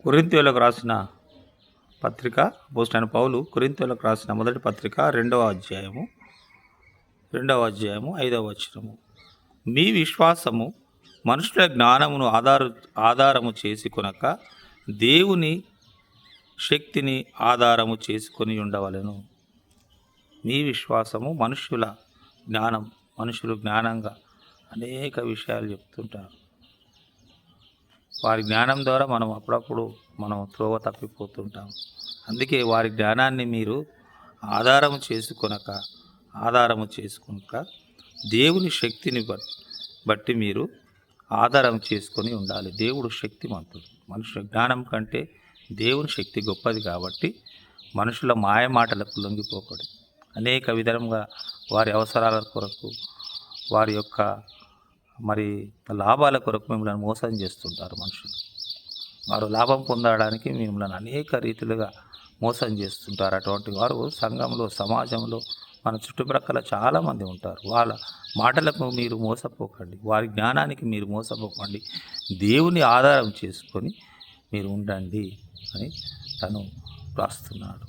కొరింథీయులకు రాసిన పత్రిక అపోస్తలుడైన పౌలు కొరింథీయులకు రాసిన మొదటి పత్రిక 2వ అధ్యాయము 5వ వచనము. మీ విశ్వాసము మనుషుల జ్ఞానమును ఆధారము చేసుకొనక దేవుని శక్తిని ఆధారము చేసుకొని ఉండవలెను. మీ విశ్వాసము మనుషులు జ్ఞానంగా అనేక విషయాలు చెప్తుంటారు. వారి జ్ఞానం ద్వారా మనం అప్పుడప్పుడు త్రోవ తప్పిపోతుంటాం. అందుకే వారి జ్ఞానాన్ని మీరు ఆధారము చేసుకొనక దేవుని శక్తిని బట్టి మీరు ఆధారం చేసుకొని ఉండాలి. దేవుడు శక్తిమంతుడు. మనుషుల జ్ఞానం కంటే దేవుని శక్తి గొప్పది. కాబట్టి మనుషుల మాయమాటలకు లొంగిపోకూడదు. అనేక విధంగా వారి అవసరాల కొరకు, వారి యొక్క లాభాల కొరకు మిమ్మల్ని మోసం చేస్తుంటారు. మనుషులు వారు లాభం పొందడానికి మిమ్మల్ని అనేక రీతిలుగా మోసం చేస్తుంటారు. అటువంటి వారు సంఘంలో, సమాజంలో, మన చుట్టుప్రక్కల చాలామంది ఉంటారు. వాళ్ళ మాటలకు మీరు మోసపోకండి, వారి జ్ఞానానికి మీరు మోసపోకండి. దేవుని ఆధారం చేసుకొని మీరు ఉండండి అని తను రాస్తున్నాడు.